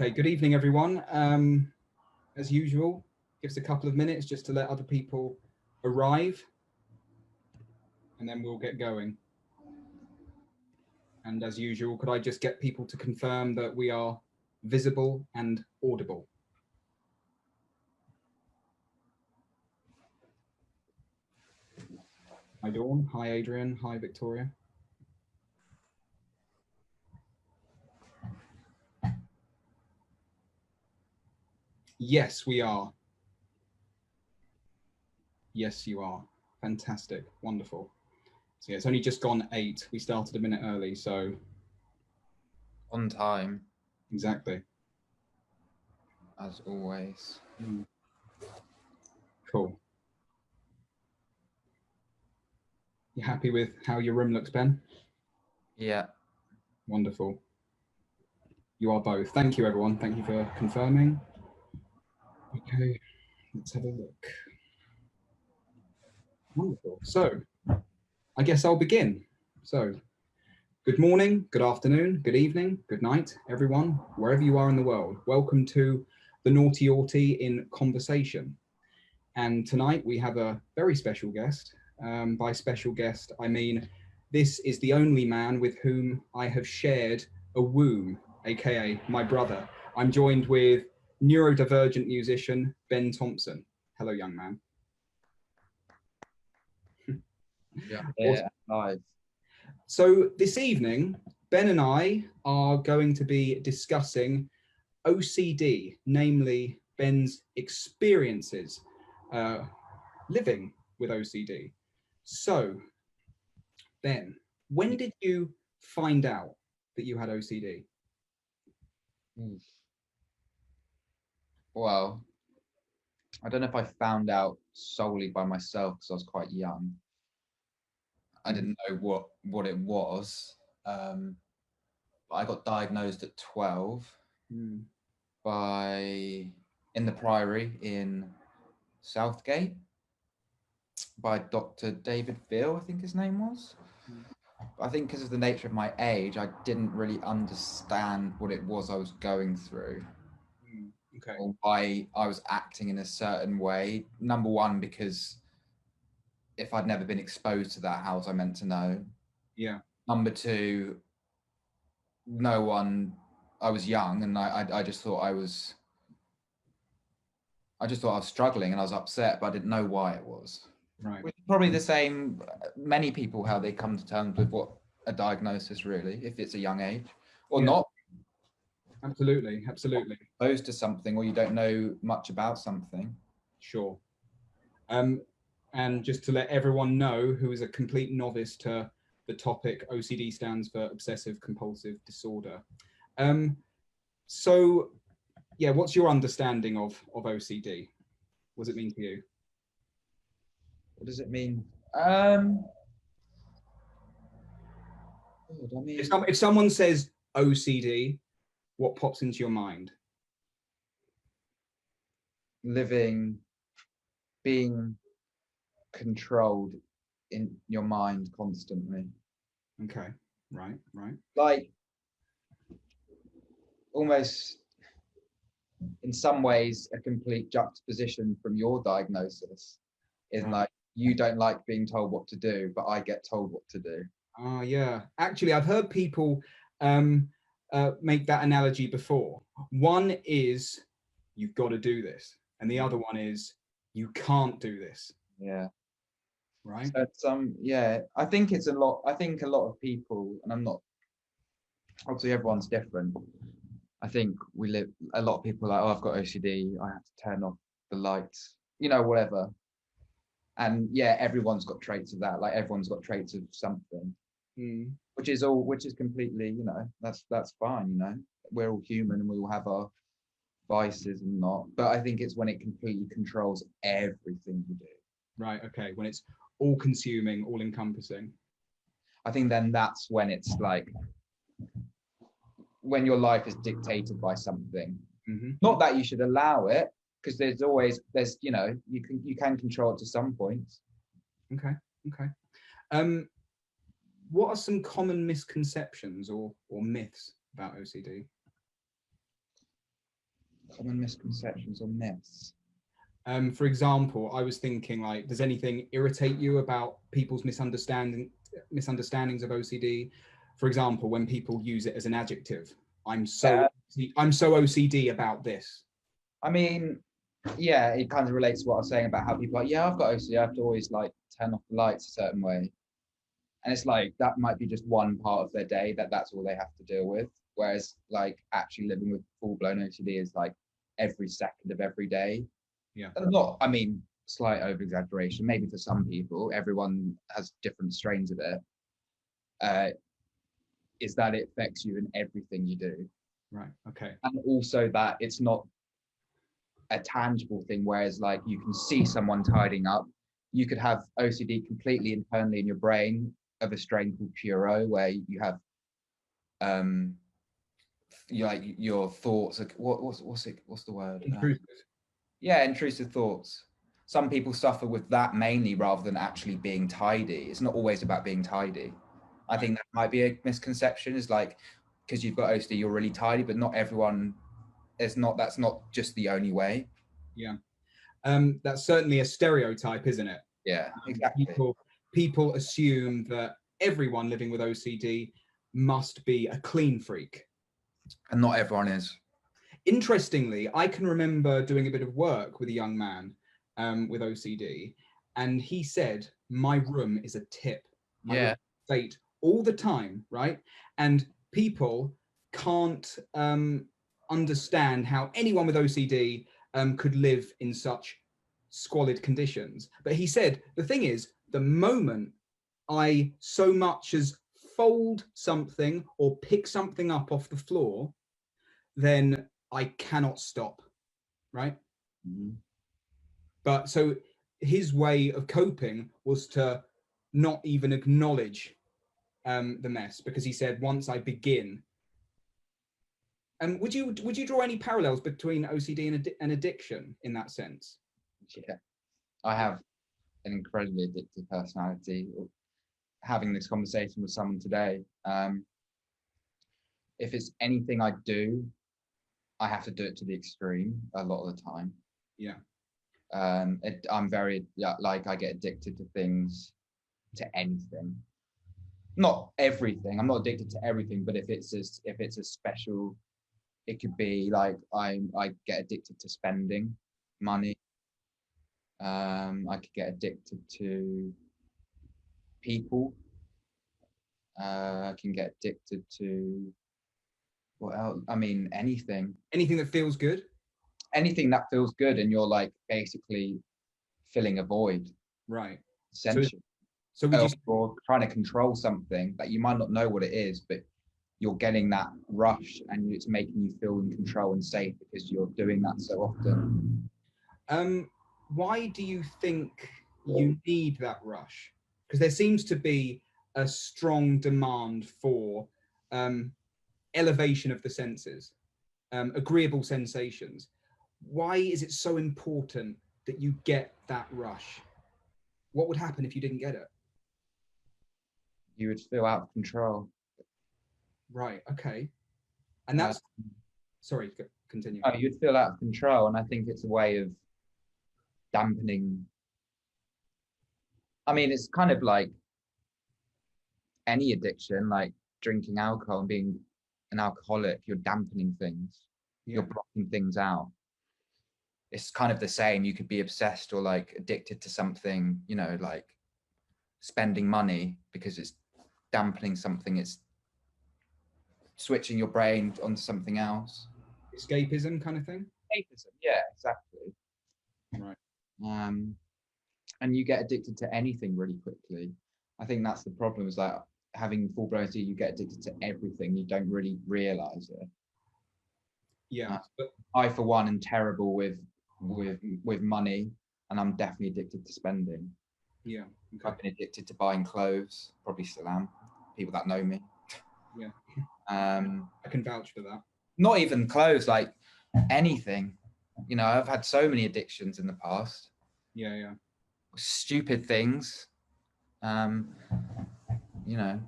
Okay, good evening, everyone. As usual, give us a couple of minutes just to let other people arrive, and then we'll get going. And as usual, could I just get people to confirm that we are visible and audible? Hi, Dawn. Hi, Adrian. Hi, Victoria. Yes, we are. Yes, you are. Fantastic. Wonderful. So yeah, it's only just gone 8. We started a minute early, so... On time. Exactly. As always. Cool. You happy with how your room looks, Ben? Yeah. Wonderful. You are both. Thank you, everyone. Thank you for confirming. Okay, let's have a look. Wonderful. So, I guess I'll begin. So, good morning, good afternoon, good evening, good night, everyone, wherever you are in the world. Welcome to the Naughty Autie in Conversation. And tonight we have a very special guest. By special guest, I mean this is the only man with whom I have shared a womb, aka my brother. I'm joined with neurodivergent musician Ben Thompson. Hello, young man. Yeah. Awesome. Live. So this evening, Ben and I are going to be discussing OCD, namely Ben's experiences living with OCD. So, Ben, when did you find out that you had OCD? Well, I don't know if I found out solely by myself because I was quite young. I didn't know what it was. I got diagnosed at 12 in the Priory in Southgate by Dr. David Veal, I think his name was. I think because of the nature of my age, I didn't really understand what it was I was going through. Okay. Or why I was acting in a certain way. Number one, because if I'd never been exposed to that, how was I meant to know? Yeah. Number two, I was young and I just thought I was struggling and I was upset, but I didn't know why it was. Right. Which is probably the same, many people, how they come to terms with what a diagnosis really, if it's a young age or not. Absolutely, absolutely. Exposed to something or you don't know much about something. Sure. And just to let everyone know who is a complete novice to the topic, OCD stands for obsessive compulsive disorder. So, yeah, what's your understanding of OCD? What does it mean to you? What does it mean? If someone says OCD, what pops into your mind? Being controlled in your mind constantly. Okay, right. Like almost in some ways a complete juxtaposition from your diagnosis is right. Like you don't like being told what to do, but I get told what to do. Oh yeah, actually I've heard people make that analogy before. One is you've got to do this, and the other one is you can't do this. Yeah. Right. So I think it's a lot. I think a lot of people, and I'm not, obviously everyone's different. I think a lot of people are like, oh, I've got OCD, I have to turn off the lights, whatever. And yeah, everyone's got traits of that. Like everyone's got traits of something, which is completely, that's fine. We're all human and we all have our vices and not. But I think it's when it completely controls everything you do. Right. Okay. When it's all consuming, all encompassing. I think then that's when it's like when your life is dictated by something. Not that you should allow it, because you can control it to some points. Okay. What are some common misconceptions or myths about OCD? Common misconceptions or myths. For example, I was thinking, like, does anything irritate you about people's misunderstandings of OCD? For example, when people use it as an adjective, I'm so OCD about this. I mean, yeah, it kind of relates to what I was saying about how people are like, yeah, I've got OCD. I have to always like turn off the lights a certain way. And it's like, that might be just one part of their day that's all they have to deal with. Whereas like actually living with full blown OCD is like every second of every day. Yeah. And not, I mean, slight over exaggeration, maybe for some people, everyone has different strains of it. Is that it affects you in everything you do. Right. Okay. And also that it's not a tangible thing, whereas like you can see someone tidying up. You could have OCD completely internally in your brain of a strain called Puro, where you have you like your thoughts. What's the word? Intrusive. Yeah, intrusive thoughts. Some people suffer with that mainly rather than actually being tidy. It's not always about being tidy. I think that might be a misconception, is like, because you've got OCD, you're really tidy, but not everyone is not. That's not just the only way. Yeah. That's certainly a stereotype, isn't it? Yeah, exactly. People assume that everyone living with OCD must be a clean freak. And not everyone is. Interestingly, I can remember doing a bit of work with a young man with OCD, and he said, my room is a tip. Yeah. State all the time, right? And people can't understand how anyone with OCD could live in such squalid conditions. But he said, the thing is, the moment I so much as fold something or pick something up off the floor, then I cannot stop, right? Mm-hmm. But so his way of coping was to not even acknowledge the mess, because he said, once I begin. And would you draw any parallels between OCD and addiction in that sense? Yeah, I have an incredibly addictive personality. Having this conversation with someone today, if it's anything I do, I have to do it to the extreme a lot of the time. Yeah. I'm very like, I get addicted to things, to anything. Not everything. I'm not addicted to everything, but if it's a special, it could be like I get addicted to spending money. I could get addicted to people. I can get addicted to what else? I mean, anything. Anything that feels good. Anything that feels good, and you're like basically filling a void. Right. Essentially. So would you, or trying to control something that you might not know what it is, but you're getting that rush, and it's making you feel in control and safe because you're doing that so often. Why do you think you need that rush? Because there seems to be a strong demand for elevation of the senses, agreeable sensations. Why is it so important that you get that rush? What would happen if you didn't get it? You would feel out of control. Right. Okay. And that's sorry, continue. Oh, you'd feel out of control, and I think it's a way of dampening. I mean, it's kind of like any addiction, like drinking alcohol and being an alcoholic. You're dampening things. Yeah. You're blocking things out. It's kind of the same. You could be obsessed or like addicted to something, you know, like spending money because it's dampening something. It's switching your brain onto something else. Escapism kind of thing? Escapism, yeah, exactly. Right. And you get addicted to anything really quickly. I think that's the problem, is like having full-blown OCD, you get addicted to everything. You don't really realize it. Yeah. I, for one, am terrible with money, and I'm definitely addicted to spending. Yeah. Okay. I've been addicted to buying clothes, probably still am. People that know me. Yeah. I can vouch for that. Not even clothes, like anything. You know, I've had so many addictions in the past. Yeah, yeah. Stupid things. You know.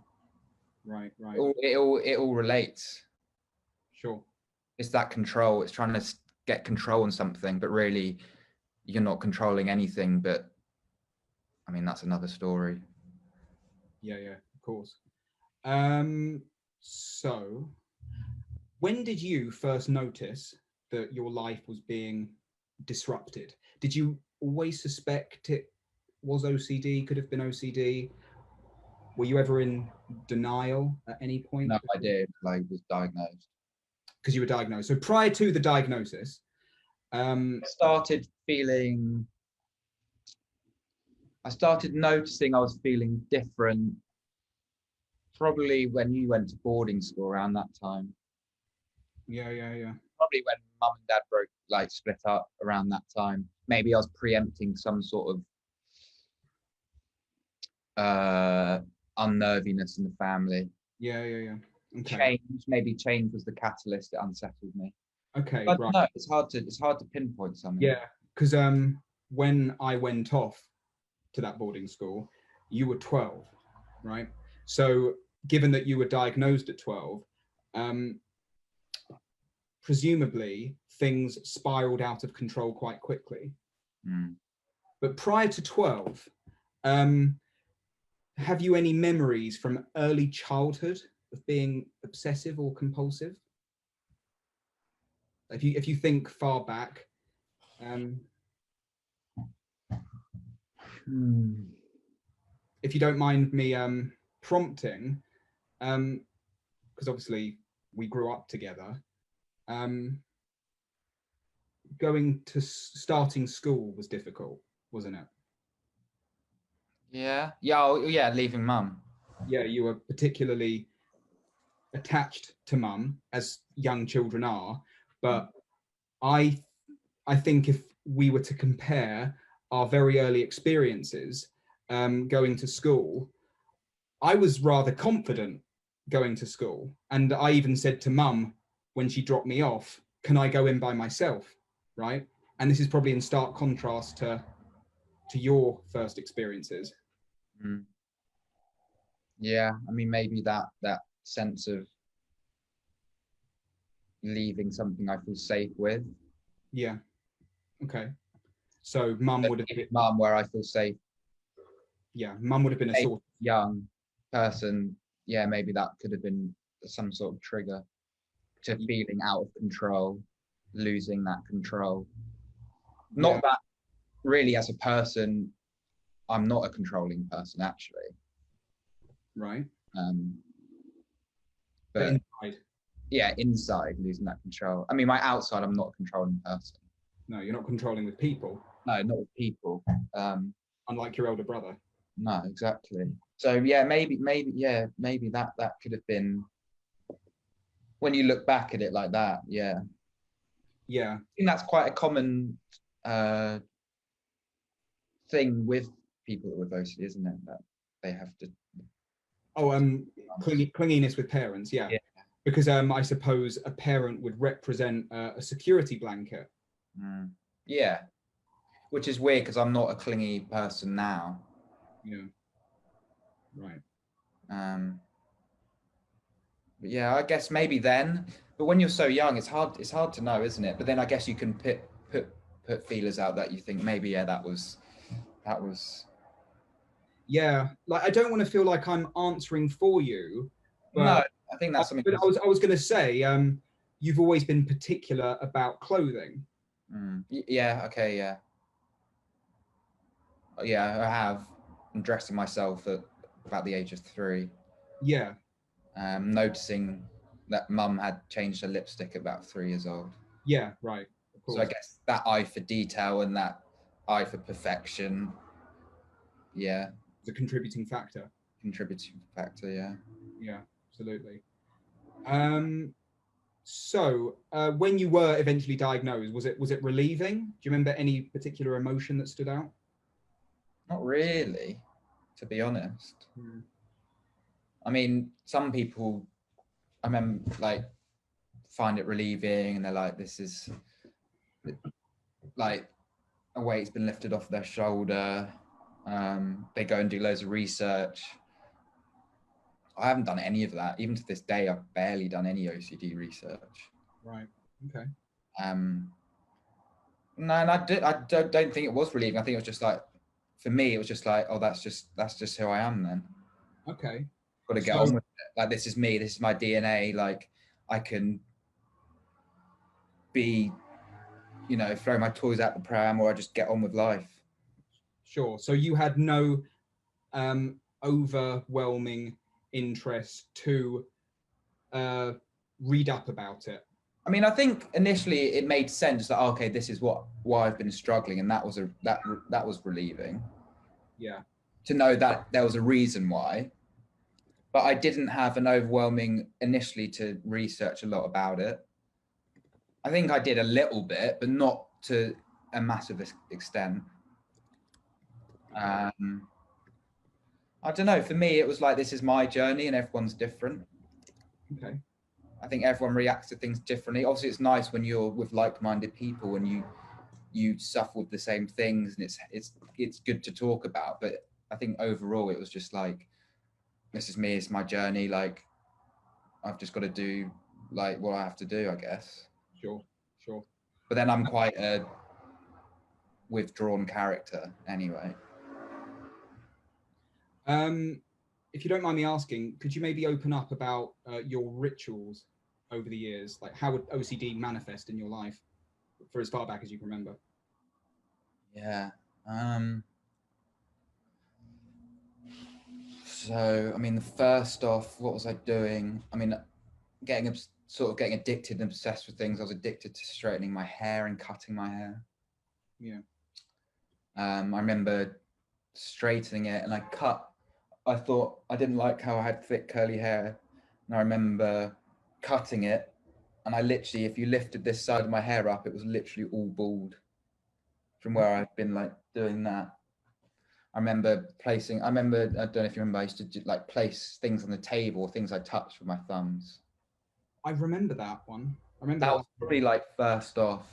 Right, right. It all relates. Sure. It's that control. It's trying to get control on something, but really you're not controlling anything. But I mean, that's another story. Yeah, of course. So when did you first notice that your life was being disrupted? Did you always suspect it was OCD, could have been OCD? Were you ever in denial at any point? No, I did. Like, was diagnosed. Because you were diagnosed. So prior to the diagnosis, I started noticing I was feeling different probably when you went to boarding school around that time. Yeah. Probably when mum and dad split up around that time. Maybe I was preempting some sort of unnerviness in the family. Yeah. Okay. Change was the catalyst that unsettled me. Okay, But right. no, it's hard to pinpoint something. Yeah, because when I went off to that boarding school, you were 12, right? So given that you were diagnosed at 12, presumably things spiraled out of control quite quickly. Mm. But prior to 12, have you any memories from early childhood of being obsessive or compulsive? If you think far back, if you don't mind me prompting, because obviously we grew up together, going to starting school was difficult, wasn't it? Yeah, leaving mum. Yeah, you were particularly attached to mum, as young children are, but I think if we were to compare our very early experiences going to school, I was rather confident going to school. And I even said to mum when she dropped me off, can I go in by myself? Right. And this is probably in stark contrast to your first experiences. Mm. Yeah, I mean, maybe that sense of leaving something I feel safe with. Yeah. Okay. So mum would have been mum where I feel safe. Yeah, mum would have been a sort of young person. Yeah, maybe that could have been some sort of trigger to feeling out of control, losing that control. Not that really as a person, I'm not a controlling person actually. Right. But inside. Yeah, inside losing that control. I mean, my outside, I'm not a controlling person. No, you're not controlling with people. No, not with people. Unlike your elder brother. No, exactly. So yeah, maybe that could have been when you look back at it like that. Yeah. Yeah. I think that's quite a common thing with people with OCD, isn't it? That they have to. Oh, clinginess with parents, yeah. Because I suppose a parent would represent a security blanket. Mm. Yeah, which is weird because I'm not a clingy person now. Yeah. Right. But yeah, I guess maybe then. But when you're so young, it's hard to know, isn't it? But then I guess you can put feelers out that you think maybe that was. Yeah, like I don't want to feel like I'm answering for you. But no, I think that's something. But I was going to say, you've always been particular about clothing. Yeah. Okay. Yeah. Yeah, I have. I'm dressing myself at about the age of 3. Yeah. Noticing that mum had changed her lipstick at about 3 years old. Yeah, right. Of course. So I guess that eye for detail and that eye for perfection. Yeah. It's a contributing factor. Yeah. Yeah, absolutely. So when you were eventually diagnosed, was it relieving? Do you remember any particular emotion that stood out? Not really, to be honest. I mean, some people, I remember, like, find it relieving, and they're like, "This is like a weight's been lifted off their shoulder." They go and do loads of research. I haven't done any of that. Even to this day, I've barely done any OCD research. Right. Okay. No, and I don't think it was relieving. I think it was just like, for me, it was just like, oh, that's just who I am then. Okay. Got to get So on with it. Like, this is me. This is my DNA. Like, I can be, throw my toys out the pram, or I just get on with life. sure. So you had no overwhelming interest to read up about it. I mean, I think initially it made sense that, okay, this is why I've been struggling, and that was relieving. Yeah. To know that there was a reason why. But I didn't have an overwhelming initially to research a lot about it. I think I did a little bit, but not to a massive extent. I don't know. For me, it was like, this is my journey, and everyone's different. Okay. I think everyone reacts to things differently. Obviously, it's nice when you're with like-minded people and you suffer with the same things, and it's good to talk about. But I think overall, it was just like, this is me. It's my journey. Like, I've just got to do like what I have to do, I guess. Sure. But then I'm quite a withdrawn character anyway. If you don't mind me asking, could you maybe open up about your rituals over the years? Like, how would OCD manifest in your life for as far back as you can remember? Yeah. So, I mean, first off, what was I doing? I mean, getting addicted and obsessed with things. I was addicted to straightening my hair and cutting my hair. Yeah. I remember straightening it, and I thought I didn't like how I had thick curly hair. And I remember cutting it, and I literally, if you lifted this side of my hair up, it was literally all bald from where I've been like doing that. I remember, I don't know if you remember, I used to like place things on the table, things I touched with my thumbs. I remember that one. I remember That that. was probably like first off.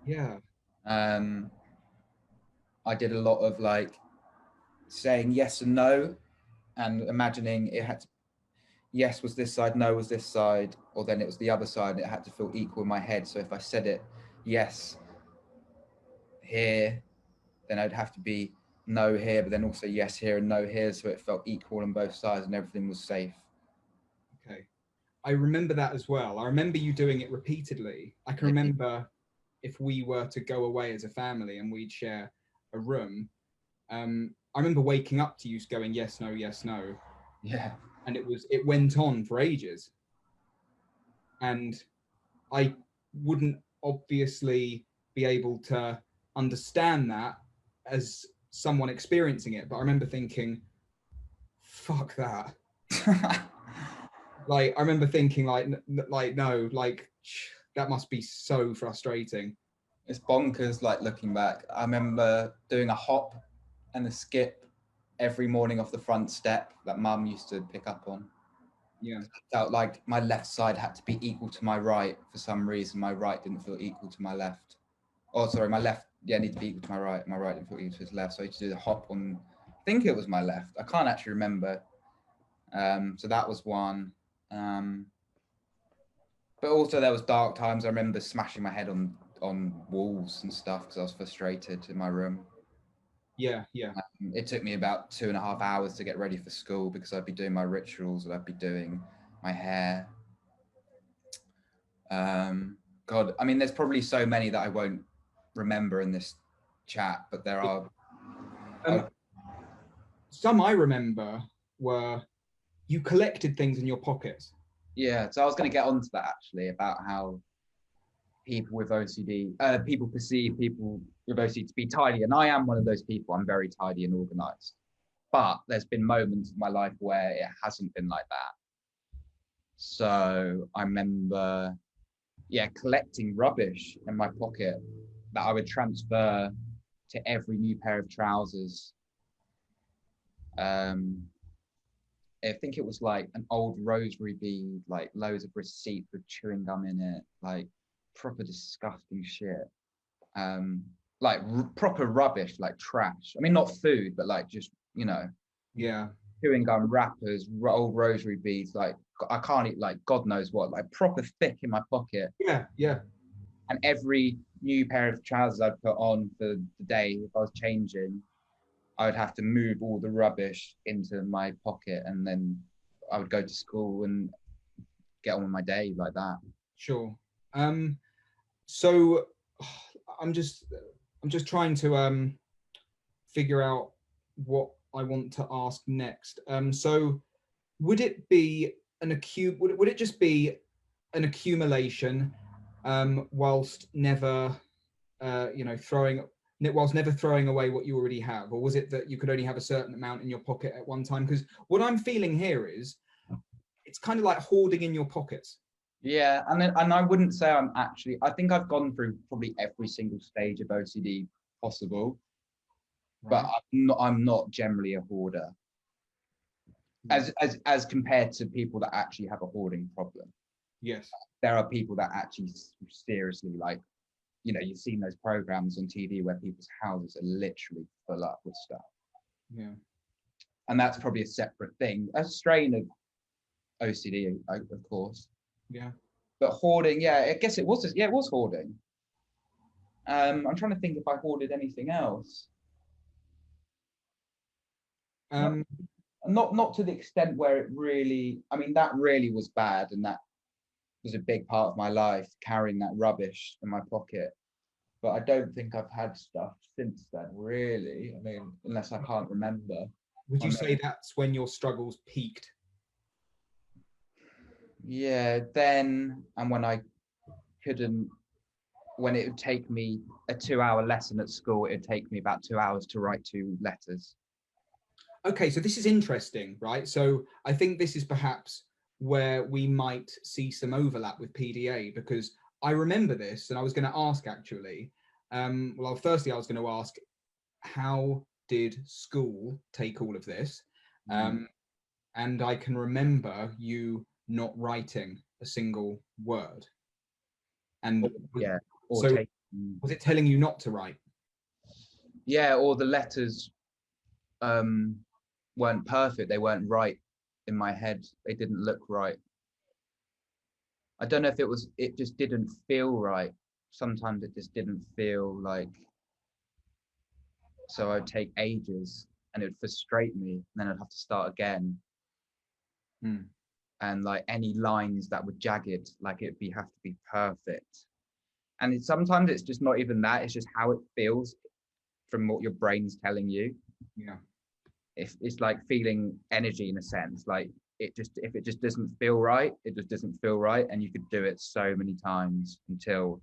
Yeah. I did a lot of like saying yes and no, and imagining it had to, yes was this side, no was this side, or then it was the other side, and it had to feel equal in my head. So if I said it yes here, then I'd have to be no here, but then also yes here and no here, so it felt equal on both sides and everything was safe. Okay. I remember that as well. I remember you doing it repeatedly. I can remember if we were to go away as a family and we'd share a room, I remember waking up to you going yes, no, yes, no. Yeah. And it went on for ages. And I wouldn't obviously be able to understand that as someone experiencing it, but I remember thinking, fuck that. Like, I remember thinking like no, like that must be so frustrating. It's bonkers, like, looking back. I remember doing a hop and a skip every morning off the front step that mum used to pick up on. Yeah. I felt like my left side had to be equal to my right. For some reason, my right didn't feel equal to my left. Oh, sorry, my left, needed to be equal to my right. My right didn't feel equal to his left. So I used to do the hop on, I think it was my left. I can't actually remember. So that was one. But also there was dark times. I remember smashing my head on walls and stuff because I was frustrated in my room. Yeah. It took me about 2.5 hours to get ready for school because I'd be doing my rituals and I'd be doing my hair. God, I mean, there's probably so many that I won't remember in this chat, but there are. Some I remember were you collected things in your pockets. Yeah, so I was going to get onto that actually, about how people with OCD, people perceive people with OCD to be tidy, and I am one of those people. I'm very tidy and organized, but there's been moments in my life where it hasn't been like that. So I remember, collecting rubbish in my pocket that I would transfer to every new pair of trousers. I think it was like an old rosary bead, like loads of receipts with chewing gum in it, like proper disgusting shit. Like proper rubbish, like trash. I mean, not food, but like just, Yeah. chewing gum wrappers, old rosary beads, like I can't eat, like God knows what, like proper thick in my pocket. Yeah. And every new pair of trousers I'd put on for the day, if I was changing, I would have to move all the rubbish into my pocket, and then I would go to school and get on with my day like that. Sure. So I'm just trying to figure out what I want to ask next. So would it be would it just be an accumulation, whilst never whilst never throwing away what you already have, or was it that you could only have a certain amount in your pocket at one time? Because what I'm feeling here is it's kind of like hoarding in your pockets. Yeah, and I wouldn't say I think I've gone through probably every single stage of OCD possible, Right. but I'm not generally a hoarder, as compared to people that actually have a hoarding problem. Yes. There are people that actually seriously, like, you've seen those programs on TV where people's houses are literally full up with stuff. Yeah. And that's probably a separate thing, a strain of OCD, of course. Yeah. But hoarding, yeah, I guess it was hoarding. I'm trying to think if I hoarded anything else. Not to the extent where it really, I mean, that really was bad, and that was a big part of my life, carrying that rubbish in my pocket. But I don't think I've had stuff since then, really. I mean, unless I can't remember. Would you say that's when your struggles peaked? Yeah, then, and when I couldn't, when it would take me a 2-hour lesson at school, it would take me about 2 hours to write 2 letters. Okay, so this is interesting, right? So I think this is perhaps where we might see some overlap with PDA, because I remember this, and I was going to ask actually. Well, firstly, I was going to ask, how did school take all of this? And I can remember you not writing a single word. And yeah, so was it telling you not to write? Yeah, or the letters weren't perfect. They weren't right in my head. They didn't look right. I don't know if it just didn't feel right. Sometimes it just didn't feel like, so I'd take ages and it would frustrate me, and then I'd have to start again. And like any lines that were jagged, like have to be perfect. And sometimes it's just not even that, it's just how it feels from what your brain's telling you. Yeah. It's like feeling energy in a sense. Like if it just doesn't feel right, it just doesn't feel right. And you could do it so many times until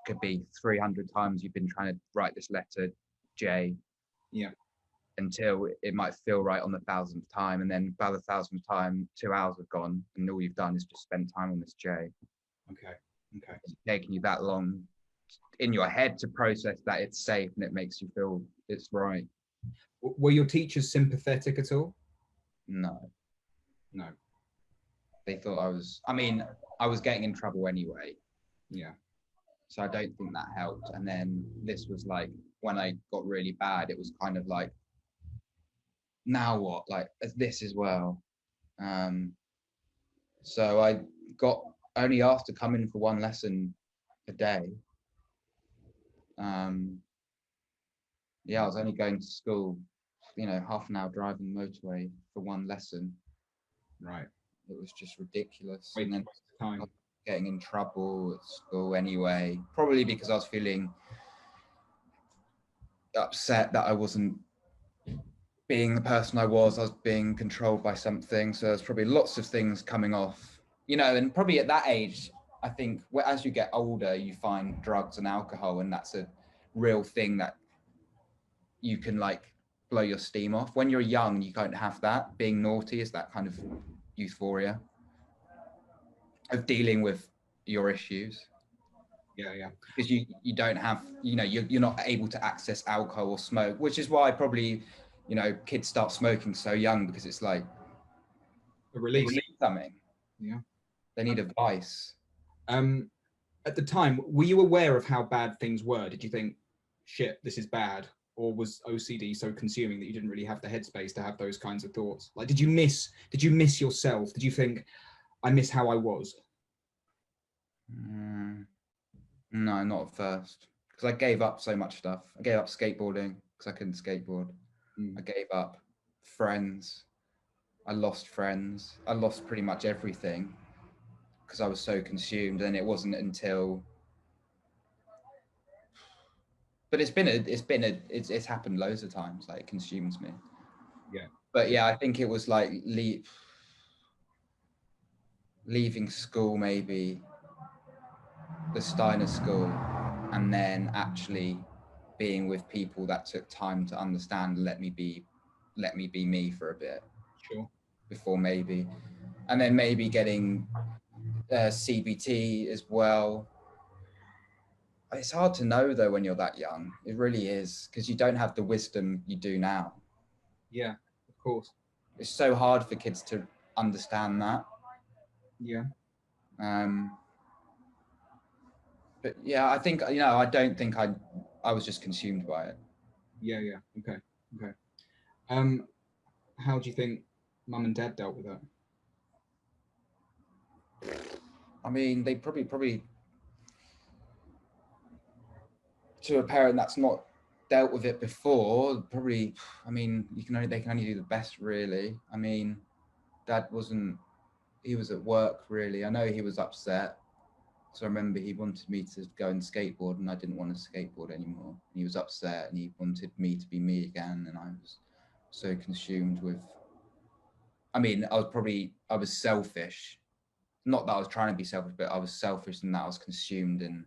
it could be 300 times you've been trying to write this letter J. Yeah. Until it might feel right on the 1,000th time, and then by the 1,000th time 2 hours have gone and all you've done is just spend time on this J. Okay. It's taking you that long in your head to process that it's safe and it makes you feel it's right. Were your teachers sympathetic at all? No. They thought I was getting in trouble anyway. Yeah. So I don't think that helped. And then this was like, when I got really bad, it was kind of like, now what? Like this as well. So I got only asked to come in for 1 lesson a day. Yeah, I was only going to school, half an hour driving the motorway for 1 lesson. Right. It was just ridiculous. Wait, and then time. I was getting in trouble at school anyway, probably because I was feeling upset that I wasn't being the person I was being controlled by something. So there's probably lots of things coming off, and probably at that age, I think as you get older, you find drugs and alcohol, and that's a real thing that you can like blow your steam off. When you're young, you don't have that. Being naughty is that kind of euphoria of dealing with your issues. Yeah. Because you don't have, you're not able to access alcohol or smoke, which is why probably, kids start smoking so young, because it's like a release. They need something. Yeah. They need a vice. At the time, were you aware of how bad things were? Did you think, shit, this is bad? Or was OCD so consuming that you didn't really have the headspace to have those kinds of thoughts? Like, did you miss yourself? Did you think, I miss how I was? No, not at first, because I gave up so much stuff. I gave up skateboarding because I couldn't skateboard. I gave up friends. I lost friends. I lost pretty much everything because I was so consumed. And it wasn't until, but it's happened loads of times. Like, it consumes me. Yeah. But yeah, I think it was like leaving school, maybe the Steiner school, and then actually being with people that took time to understand, let me be me for a bit. Sure. Before, maybe, and then maybe getting CBT as well. It's hard to know though when you're that young. It really is, because you don't have the wisdom you do now. Yeah, of course. It's so hard for kids to understand that. Yeah. But yeah, I think, I don't think I was just consumed by it. Yeah. Okay. How do you think mum and dad dealt with that? I mean, they probably to a parent that's not dealt with it before, probably, I mean, they can only do the best, really. I mean, dad he was at work, really. I know he was upset. So I remember he wanted me to go and skateboard, and I didn't want to skateboard anymore. He was upset, and he wanted me to be me again. And I was so consumed with, I mean, I was selfish. Not that I was trying to be selfish, but I was selfish in that I was consumed. And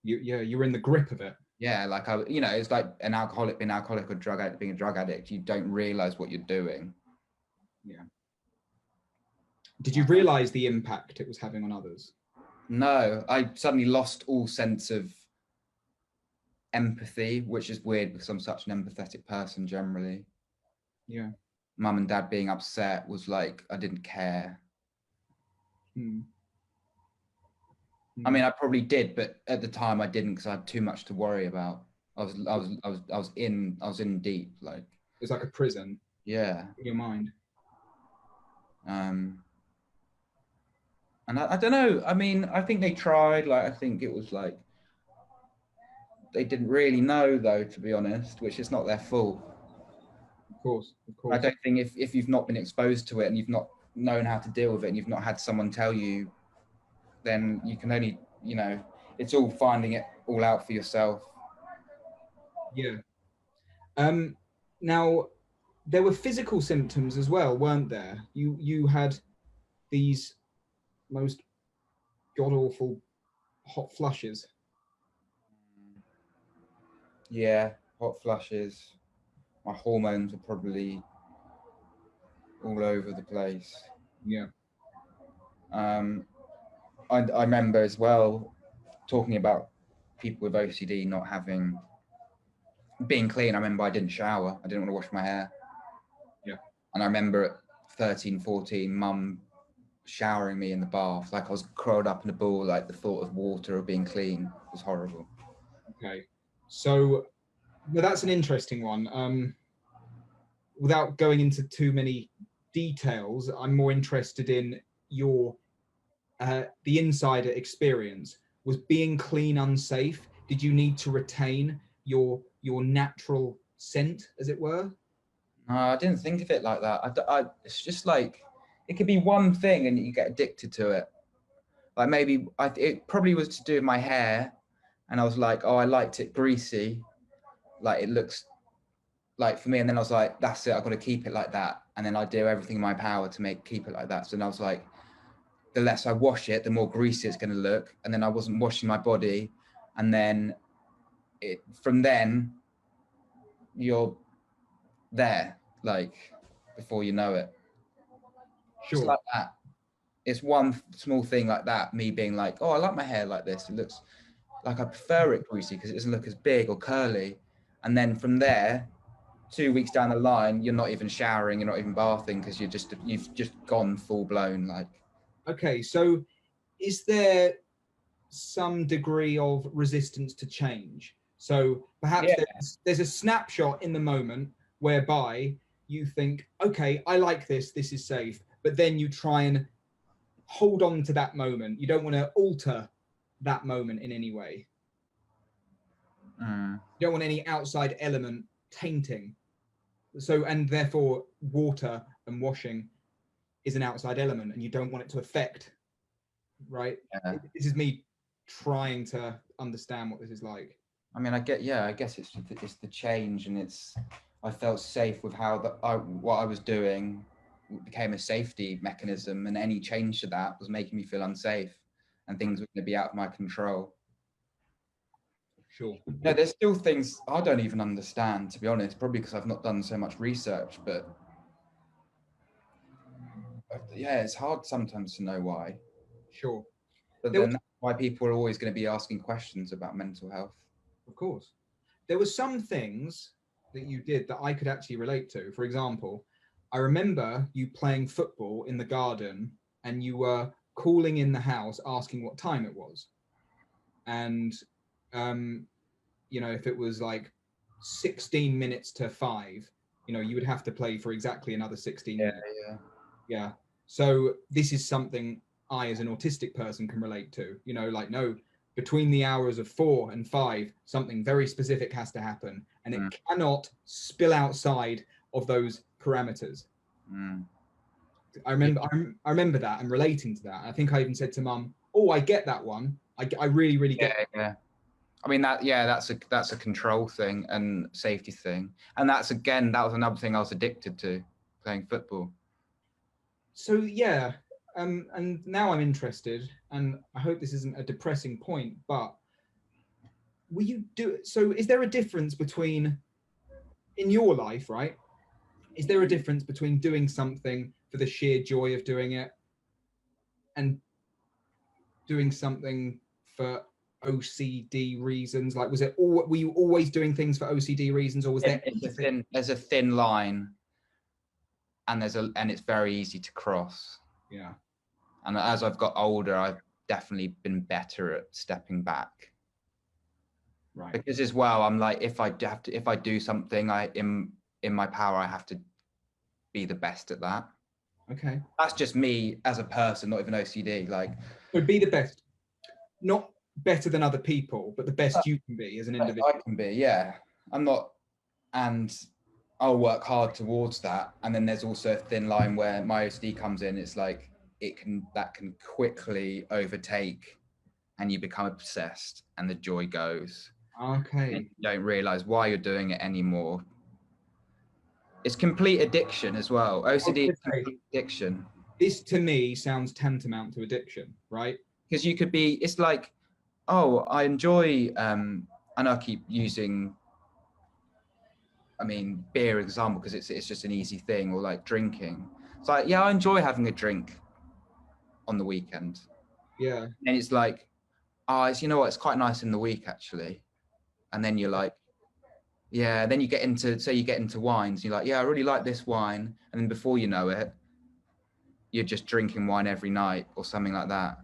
you were in the grip of it. yeah, like it's like an alcoholic being an alcoholic, or drug addict being a drug addict. You don't realize what you're doing. Yeah. Did you realize the impact it was having on others? No, I suddenly lost all sense of empathy, which is weird because I'm such an empathetic person generally. Yeah. Mum and dad being upset was like, I didn't care. I mean, I probably did, but at the time I didn't, because I had too much to worry about. I was in deep, like. It was like a prison. Yeah. In your mind. And I don't know. I mean, I think they tried. Like, I think it was like they didn't really know, though, to be honest, which is not their fault. Of course. I don't think if you've not been exposed to it and you've not known how to deal with it and you've not had someone tell you, then you can only, it's all finding it all out for yourself. Yeah. Now, there were physical symptoms as well, weren't there? You had these most god-awful hot flushes. Yeah, hot flushes. My hormones were probably all over the place. Yeah. I remember as well talking about people with OCD not being clean. I remember I didn't shower. I didn't want to wash my hair. Yeah. And I remember at 13, 14, mum showering me in the bath. Like I was curled up in a ball, like the thought of water or being clean was horrible. Okay. So that's an interesting one. Without going into too many details, I'm more interested in your the insider experience. Was being clean unsafe? Did you need to retain your natural scent, as it were? No, I didn't think of it like that. It's just like, it could be one thing and you get addicted to it. Like maybe it probably was to do with my hair, and I was like, oh, I liked it greasy, like it looks like for me. And then I was like, that's it, I've got to keep it like that. And then I do everything in my power to keep it like that. So then I was like, the less I wash it, the more greasy it's going to look. And then I wasn't washing my body, and then from then you're there, like, before you know it. Sure. Just like that. It's one small thing like that, me being like, oh, I like my hair like this. It looks like I prefer it greasy because it doesn't look as big or curly. And then from there, 2 weeks down the line, you're not even showering, you're not even bathing, because you've just gone full blown, like. Okay, so is there some degree of resistance to change? So perhaps there's a snapshot in the moment whereby you think, okay, I like this is safe, but then you try and hold on to that moment. You don't want to alter that moment in any way. Mm. You don't want any outside element tainting. So, and therefore water and washing is an outside element, and you don't want it to affect, right? Yeah. This is me trying to understand what this is like. I mean, I guess it's the change, and I felt safe with how what I was doing became a safety mechanism, and any change to that was making me feel unsafe, and things were going to be out of my control. Sure. No, there's still things I don't even understand, to be honest, probably because I've not done so much research, but yeah, it's hard sometimes to know why. Sure. But then that's why people are always going to be asking questions about mental health. Of course. There were some things that you did that I could actually relate to. For example, I remember you playing football in the garden and you were calling in the house asking what time it was. And, you know, if it was like 16 minutes to 5, you know, you would have to play for exactly another 16 minutes. Yeah. So this is something I, as an autistic person, can relate to. You know, like, no, between the hours of 4 and 5, something very specific has to happen, and it cannot spill outside of those parameters. I remember that and relating to that. I think I even said to Mum, "Oh, I get that one. I really get." Yeah. I mean that's a control thing and safety thing, and that was another thing I was addicted to, playing football. So yeah, and now I'm interested, and I hope this isn't a depressing point, but will you do? So is there a difference between, in your life, right? Is there a difference between doing something for the sheer joy of doing it and doing something for OCD reasons? Like, were you always doing things for OCD reasons, or was there? There's a thin line, and it's very easy to cross. Yeah. And as I've got older, I've definitely been better at stepping back. Right. Because as well, I'm like, if I do something, in my power, I have to be the best at that. Okay. That's just me as a person, not even OCD. Like, so be the best, not better than other people, but the best you can be as an individual. I can be, yeah. I'm not, and I'll work hard towards that. And then there's also a thin line where my OCD comes in. It's like that can quickly overtake, and you become obsessed, and the joy goes. Okay. And you don't realize why you're doing it anymore. It's complete addiction as well. OCD is complete addiction. This to me sounds tantamount to addiction, right? Because you could be, it's like, oh, I enjoy, and I keep using, I mean, beer example, because it's just an easy thing, or like drinking. It's like, yeah, I enjoy having a drink on the weekend. Yeah. And it's like, oh, you know what, it's quite nice in the week actually. And then you're like, yeah, then you get into wines, you're like, yeah, I really like this wine. And then before you know it, you're just drinking wine every night or something like that.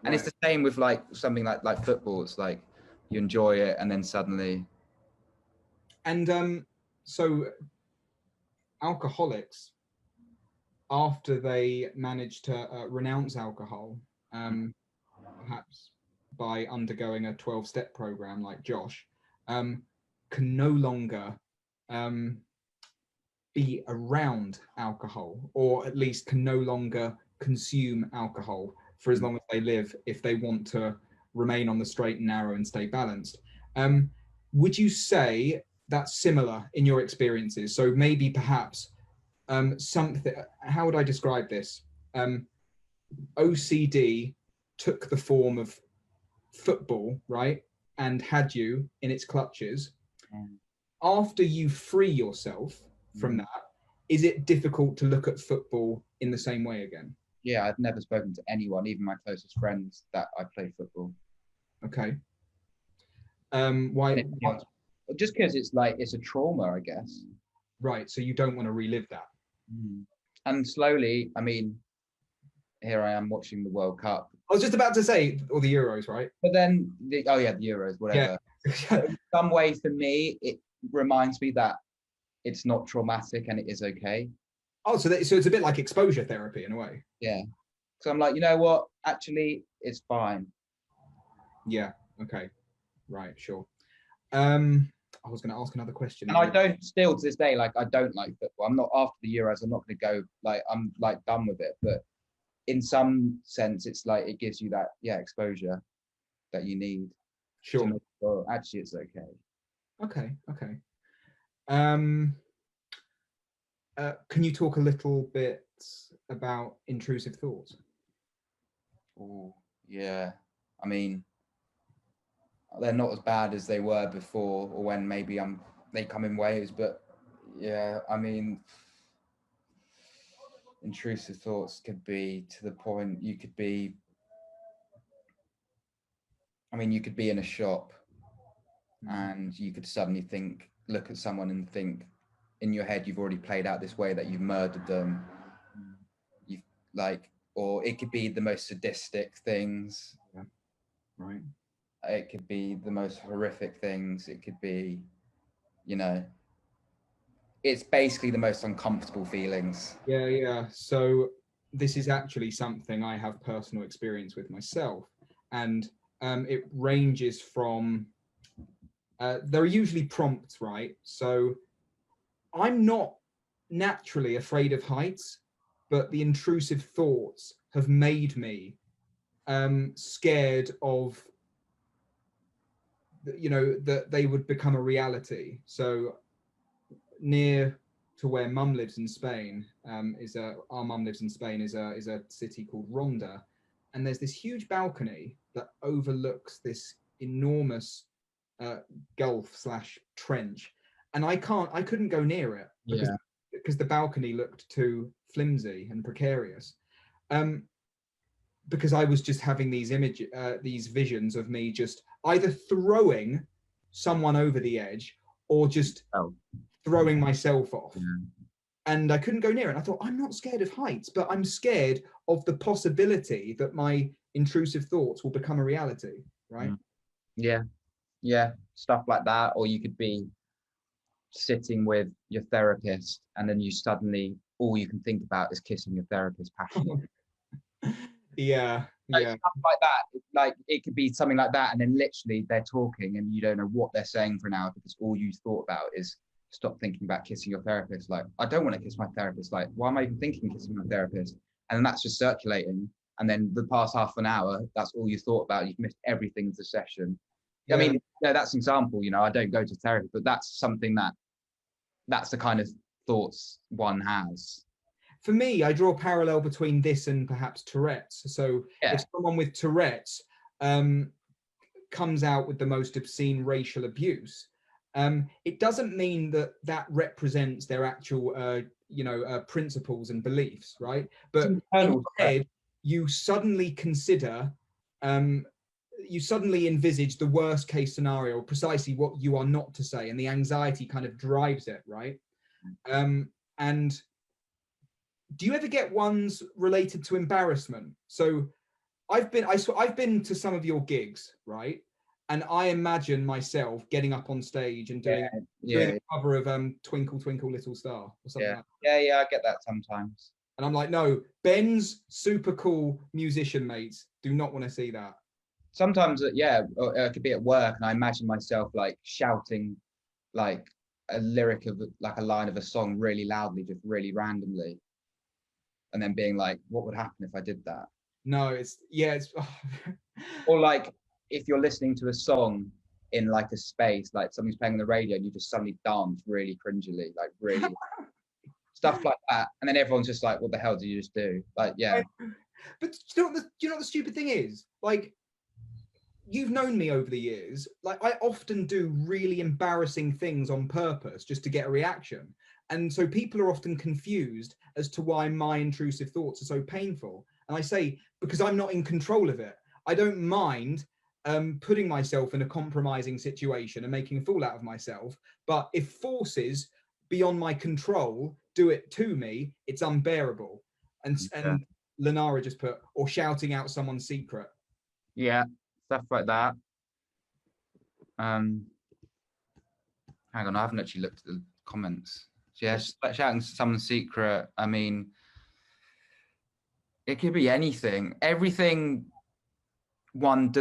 And Right. it's the same with like something like football. It's like you enjoy it, and then suddenly. And so alcoholics, after they manage to renounce alcohol, perhaps by undergoing a 12-step program like Josh, can no longer be around alcohol, or at least can no longer consume alcohol for as long as they live, if they want to remain on the straight and narrow and stay balanced. Would you say that's similar in your experiences? So maybe perhaps something, how would I describe this? OCD took the form of football, right? And had you in its clutches. After you free yourself from that, is it difficult to look at football in the same way again? Yeah, I've never spoken to anyone, even my closest friends, that I play football. Okay. Why? Just because it's a trauma, I guess. Right. So you don't want to relive that. And slowly, I mean, here I am watching the World Cup. I was just about to say, or the Euros, right? But then, the Euros, whatever. Yeah. In some way, for me, it reminds me that it's not traumatic and it is okay. Oh, so it's a bit like exposure therapy in a way. Yeah. So I'm like, you know what? Actually, it's fine. Yeah. Okay. Right. Sure. I was going to ask another question. And I don't still to this day, like, I don't like football. I'm not after the Euros. I'm not going to go, like, I'm like done with it. But in some sense, it's like it gives you that, yeah, exposure that you need to Sure. make sure actually it's okay. Okay. Okay. Um, can you talk a little bit about intrusive thoughts? Oh, yeah. I mean, they're not as bad as they were before, or when maybe they come in waves. But yeah, I mean, intrusive thoughts could be to the point you could be. I mean, you could be in a shop, and you could suddenly look at someone and think, in your head, you've already played out this way that you've murdered them. You've like, or it could be the most sadistic things. Yeah. Right. It could be the most horrific things. It could be, you know, it's basically the most uncomfortable feelings. Yeah. Yeah. So this is actually something I have personal experience with myself, and it ranges from. There are usually prompts, right? So I'm not naturally afraid of heights, but the intrusive thoughts have made me scared of, that they would become a reality. So near to where Mum lives in Spain, our Mum lives in Spain is a city called Ronda, and there's this huge balcony that overlooks this enormous uh, gulf slash trench, and I couldn't go near it because the balcony looked too flimsy and precarious. Because I was just having these visions of me just either throwing someone over the edge or just throwing myself off. And I couldn't go near it. And I thought, I'm not scared of heights, but I'm scared of the possibility that my intrusive thoughts will become a reality, right? Yeah, stuff like that. Or you could be sitting with your therapist, and then you suddenly, all you can think about is kissing your therapist passionately. Yeah. Like, stuff like that. Like, it could be something like that, and then literally they're talking and you don't know what they're saying for an hour because all you thought about is stop thinking about kissing your therapist. Like, I don't want to kiss my therapist. Like, why am I even thinking kissing my therapist? And then that's just circulating. And then the past half an hour, that's all you thought about. You've missed everything of the session. I mean, that's an example. I don't go to therapy, but that's something that's the kind of thoughts one has. For me, I draw a parallel between this and perhaps Tourette's. So if someone with Tourette's comes out with the most obscene racial abuse, it doesn't mean that represents their actual, principles and beliefs, right? But instead, you suddenly consider, you suddenly envisage the worst case scenario, precisely what you are not to say, and the anxiety kind of drives it, right? And do you ever get ones related to embarrassment? So I've been to some of your gigs, right? And I imagine myself getting up on stage and doing a cover of Twinkle Twinkle Little Star or something like that. Yeah, I get that sometimes. And I'm like, no, Ben's super cool musician mates do not want to see that. Sometimes, it could be at work, and I imagine myself like shouting like a lyric of like a line of a song really loudly, just really randomly, and then being like, what would happen if I did that? No, it's Or like if you're listening to a song in like a space, like something's playing on the radio, and you just suddenly dance really cringily, like really stuff like that, and then everyone's just like, what the hell did you just do? Like, yeah. But do you know what the stupid thing is? Like, you've known me over the years. Like, I often do really embarrassing things on purpose just to get a reaction. And so people are often confused as to why my intrusive thoughts are so painful. And I say, because I'm not in control of it. I don't mind putting myself in a compromising situation and making a fool out of myself. But if forces beyond my control do it to me, it's unbearable. And Lenara just put, or shouting out someone's secret. Yeah, stuff like that. Hang on, I haven't actually looked at the comments. So yeah, like shouting someone's secret. I mean, it could be anything. Everything one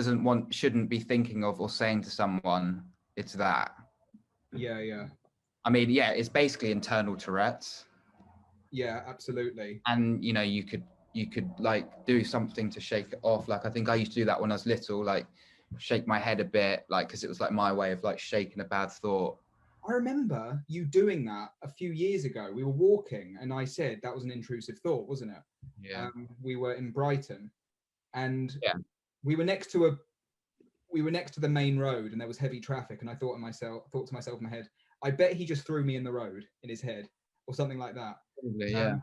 shouldn't be thinking of or saying to someone, it's that. Yeah. I mean, yeah, it's basically internal Tourette's. Yeah, absolutely. And you could like do something to shake it off. Like I think I used to do that when I was little, like shake my head a bit, like because it was like my way of like shaking a bad thought. I remember you doing that a few years ago. We were walking and I said that was an intrusive thought, wasn't it? Yeah. We were in Brighton and Yeah. we were next to the main road and there was heavy traffic, and I thought to myself in my head, I bet he just threw me in the road in his head or something like that. Probably, yeah.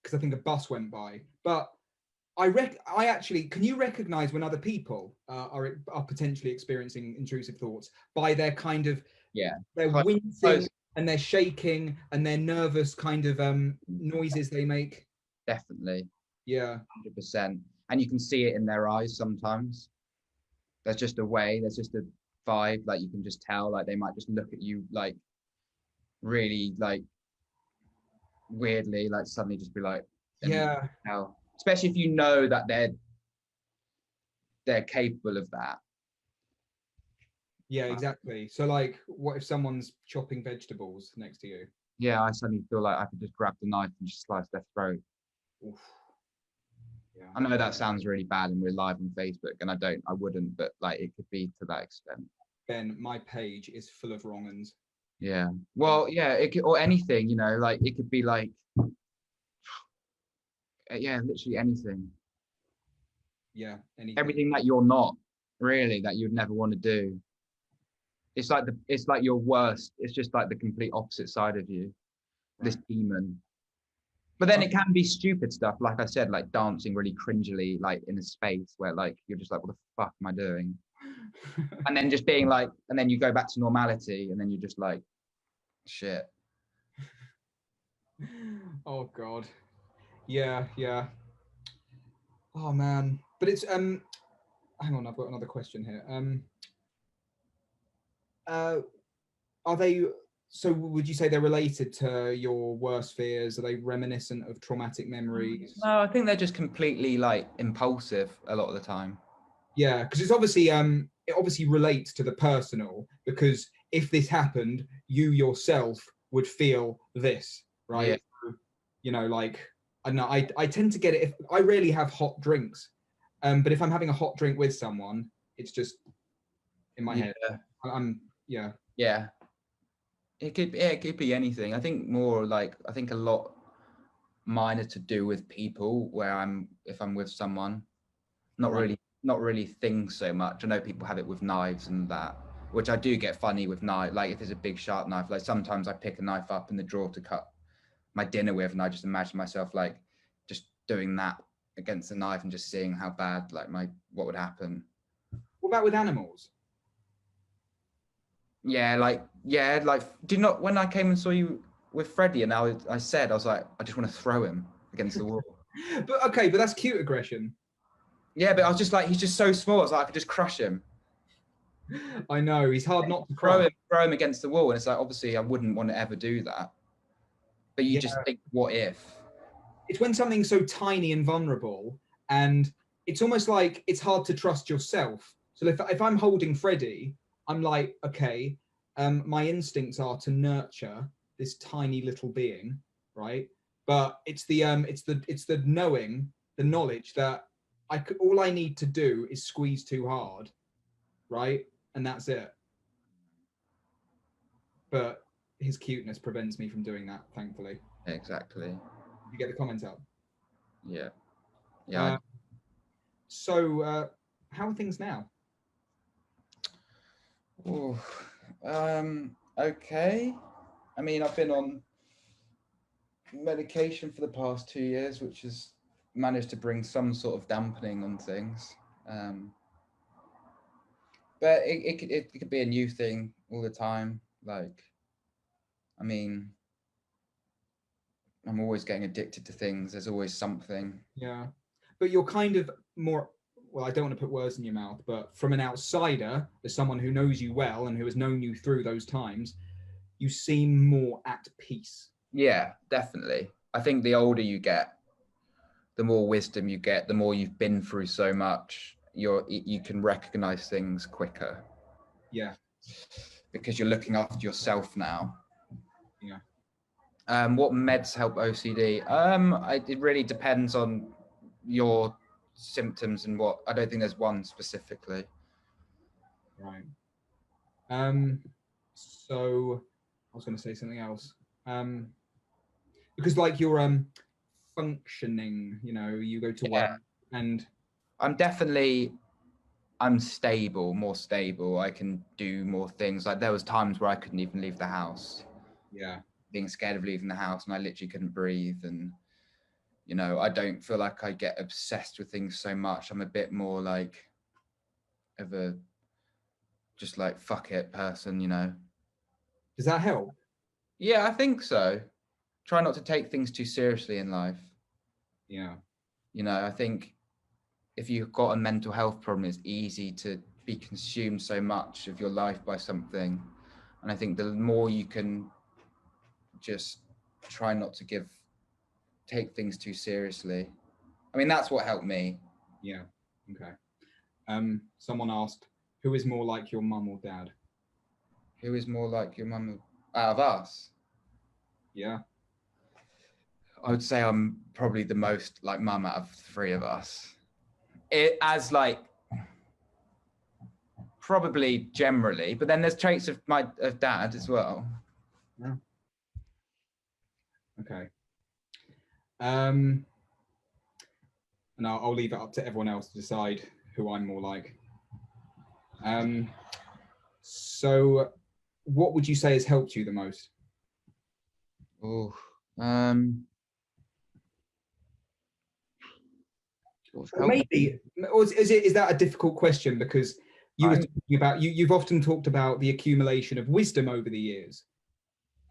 Because I think a bus went by. But I actually, can you recognize when other people are potentially experiencing intrusive thoughts by their kind of, they're wincing and they're shaking and their nervous kind of noises they make? Definitely. Yeah. 100%. And you can see it in their eyes sometimes. There's just a vibe, like you can just tell, like they might just look at you like really like weirdly, like suddenly just be like, yeah, especially if you know that they're capable of that. Yeah, exactly. So like, what if someone's chopping vegetables next to you? Yeah, I suddenly feel like I could just grab the knife and just slice their throat. Oof. Yeah. I know that sounds really bad and we're live on Facebook and I wouldn't, but like it could be to that extent. Ben, my page is full of wrong uns. Yeah. Well, yeah, it could, or anything, like it could be like, yeah, literally anything. Yeah, anything. Everything that you're not really, that you'd never want to do. It's like your worst. It's just like the complete opposite side of you, this demon. But then it can be stupid stuff, like I said, like dancing really cringily, like in a space where like you're just like, what the fuck am I doing? And then just being like, and then you go back to normality, and then you're just like, shit. Oh God. Yeah. Oh man. But it's hang on, I've got another question here. Are they, so would you say they're related to your worst fears? Are they reminiscent of traumatic memories? No, I think they're just completely like impulsive a lot of the time. Yeah, because it's obviously it obviously relates to the personal, because if this happened, you yourself would feel this, right? Yeah. Like I don't know, I tend to get it if I rarely have hot drinks. But if I'm having a hot drink with someone, it's just in my head. I'm Yeah. It could be anything. I think more like I think a lot mine are to do with people where if I'm with someone, not really things so much. I know people have it with knives and that, which I do get funny with knife. Like if there's a big sharp knife, like sometimes I pick a knife up in the drawer to cut my dinner with, and I just imagine myself like just doing that against the knife and just seeing how bad what would happen. What about with animals? Like do you not, when I came and saw you with Freddie and I was like, I just want to throw him against the wall. But that's cute aggression. Yeah, but I was just like, he's just so small. I was like, I could just crush him. I know, he's hard not to crush. Throw him against the wall, and it's like, obviously I wouldn't want to ever do that. But you just think, what if? It's when something's so tiny and vulnerable, and it's almost like it's hard to trust yourself. So if I'm holding Freddie, I'm like, okay, my instincts are to nurture this tiny little being, right? But it's the knowing, the knowledge that all I need to do is squeeze too hard, right? And that's it. But his cuteness prevents me from doing that, thankfully. Exactly. You get the comments up. Yeah. So how are things now? Oh, okay. I mean, I've been on medication for the past 2 years, which has managed to bring some sort of dampening on things. But it could be a new thing all the time. Like, I mean, I'm always getting addicted to things. There's always something. Yeah, but you're kind of more, well, I don't want to put words in your mouth, but from an outsider, as someone who knows you well and who has known you through those times, you seem more at peace. Yeah, definitely. I think the older you get, the more wisdom you get, the more you've been through so much. you can recognize things quicker. Yeah. Because you're looking after yourself now. Yeah. What meds help OCD? It really depends on your symptoms and what. I don't think there's one specifically. Right. So I was going to say something else. Because like you're functioning, you know, you go to work and I'm stable, more stable. I can do more things. Like there was times where I couldn't even leave the house. Yeah. Being scared of leaving the house, and I literally couldn't breathe. And you know, I don't feel like I get obsessed with things so much. I'm a bit more like of a just like fuck it person, you know. Does that help? Yeah, I think so. Try not to take things too seriously in life. Yeah. You know, I think if you've got a mental health problem, it's easy to be consumed so much of your life by something. And I think the more you can just try not to take things too seriously. I mean, that's what helped me. Yeah. Okay. Someone asked, who is more like your mum or dad? Who is more like your mum out of us? Yeah. I would say I'm probably the most like mum out of the three of us. It as like probably generally, but then there's traits of dad as well. Yeah. Okay. And I'll leave it up to everyone else to decide who I'm more like. So what would you say has helped you the most? Oh, Or maybe, or is that a difficult question? Because you were talking about, you've often talked about the accumulation of wisdom over the years.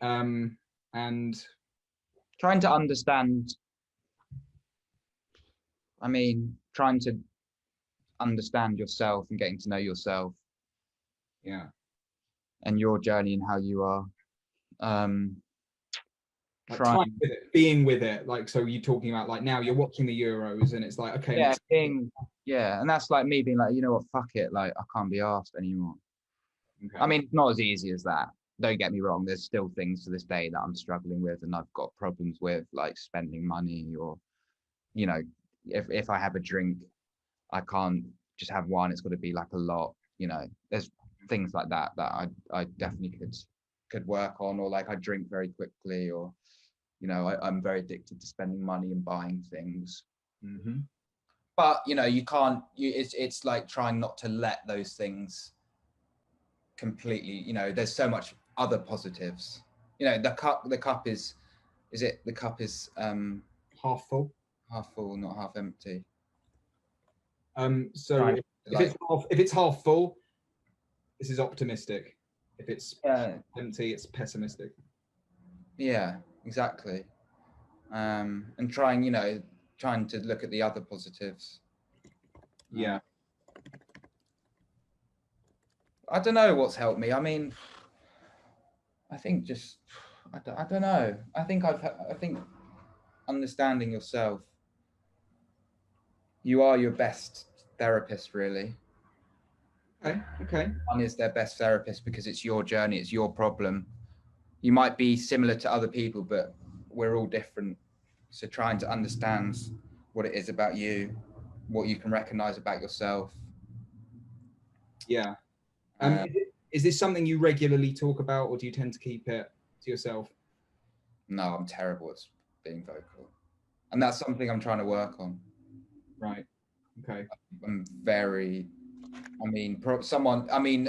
And trying to understand, I mean, trying to understand yourself and getting to know yourself. Yeah. And your journey and how you are. Like time with it, being with it. Like, so you're talking about like now you're watching the Euros and it's like, okay. Yeah, and that's like me being like, you know what, fuck it. Like, I can't be asked anymore. Okay. I mean, it's not as easy as that. Don't get me wrong. There's still things to this day that I'm struggling with and I've got problems with, like spending money or, you know, if I have a drink, I can't just have one. It's got to be like a lot, you know, there's things like that I definitely could work on, or like I drink very quickly, or, you know, I'm very addicted to spending money and buying things. Mm-hmm. But, you know, you can't, it's like trying not to let those things completely, you know, there's so much other positives. You know, the cup is half full? Half full, not half empty. So if it's half full, this is optimistic. If it's empty, it's pessimistic. Yeah, exactly. And trying to look at the other positives. Yeah. I don't know what's helped me. I mean, I think just, I don't know. I think understanding yourself. You are your best therapist, really. Okay. One is their best therapist because it's your journey, it's your problem. You might be similar to other people, but we're all different. So trying to understand what it is about you, what you can recognize about yourself. Yeah. Is this something you regularly talk about, or do you tend to keep it to yourself? No, I'm terrible at being vocal. And that's something I'm trying to work on. Right. Okay. I'm very, I mean,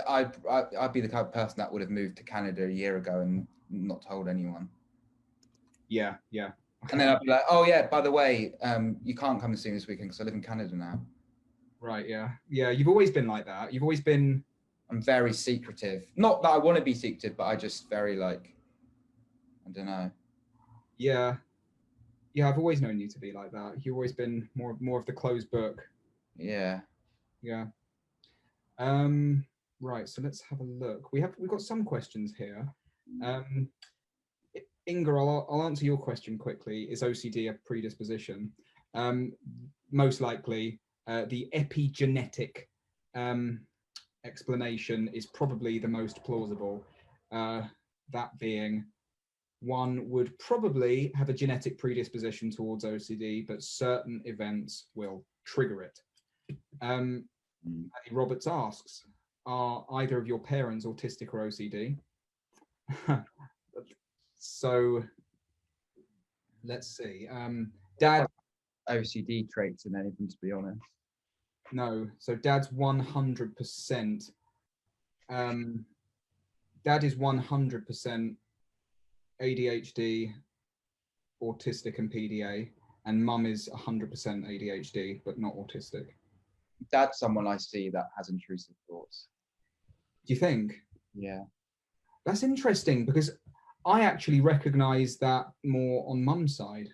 I'd be the kind of person that would have moved to Canada a year ago and not told anyone. Yeah, yeah. And then I'd be like, oh yeah, by the way, you can't come and see me this weekend because I live in Canada now. Right, yeah. Yeah, you've always been like that. You've always been... I'm very secretive. Not that I want to be secretive, but I just very like, I don't know. Yeah. Yeah, I've always known you to be like that. You've always been more of the closed book. Yeah. Yeah. Right, so let's have a look. We've got some questions here. Inga, I'll answer your question quickly. Is OCD a predisposition? Most likely, the epigenetic explanation is probably the most plausible. That being, one would probably have a genetic predisposition towards OCD, but certain events will trigger it. Roberts asks, are either of your parents autistic or OCD? So let's see. Dad. OCD traits in anything, to be honest. No, so Dad's 100%. Dad is 100% ADHD, autistic, and PDA, and Mum is 100% ADHD but not autistic. Dad's someone I see that has intrusive thoughts. Do you think? Yeah. That's interesting, because I actually recognise that more on Mum's side.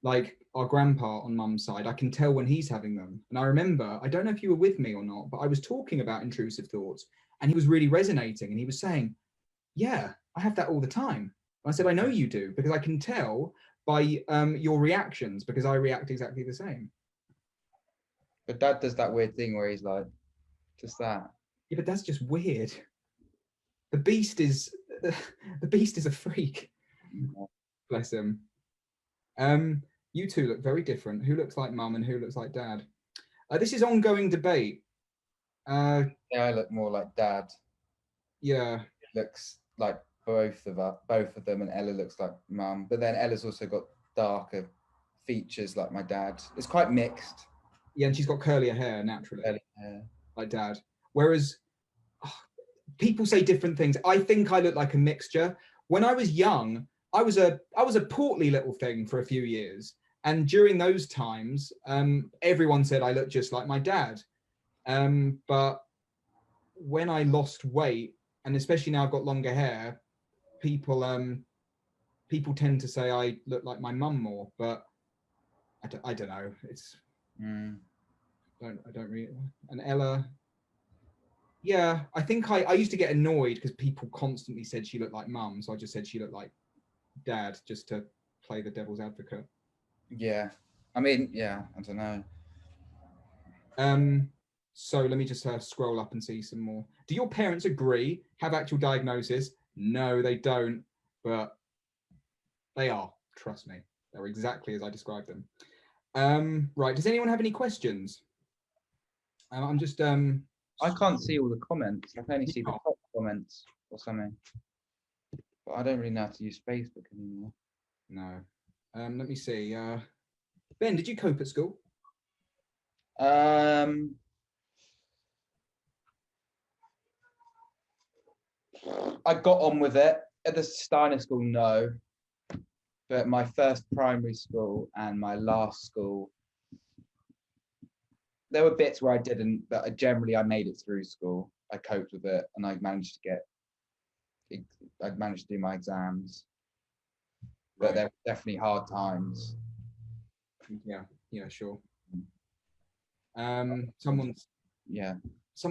Like our grandpa on Mum's side, I can tell when he's having them. And I remember, I don't know if you were with me or not, but I was talking about intrusive thoughts and he was really resonating, and he was saying, yeah, I have that all the time. And I said, I know you do, because I can tell by your reactions, because I react exactly the same. But Dad does that weird thing where he's like, just that. Yeah, but that's just weird. The beast is a freak. Yeah. Bless him. You two look very different. Who looks like Mum and who looks like Dad? This is ongoing debate. Yeah, I look more like Dad. Yeah. It looks like both of them, and Ella looks like Mum. But then Ella's also got darker features like my dad. It's quite mixed. Yeah, and she's got curlier hair naturally, hair. like Dad. Whereas people say different things. I think I look like a mixture. When I was young, I was a portly little thing for a few years, and during those times, everyone said I looked just like my dad. But when I lost weight, and especially now I've got longer hair, people tend to say I look like my mum more. But I don't know. It's I don't really. And Ella, yeah, I think I used to get annoyed because people constantly said she looked like Mum, so I just said she looked like Dad, just to play the devil's advocate. Yeah, I mean, yeah, I don't know. So let me just scroll up and see some more. Do your parents agree? Have actual diagnosis? No, they don't, but they are. Trust me, they're exactly as I described them. Right. Does anyone have any questions? I'm just. I can't see all the comments. I can only see the top comments or something. But I don't really know how to use Facebook anymore. No. Let me see. Ben, did you cope at school? I got on with it. At the Steiner school, no. But my first primary school and my last school, there were bits where I didn't, but I made it through school. I coped with it, and I managed to do my exams. But there were definitely hard times. Yeah, sure. Someone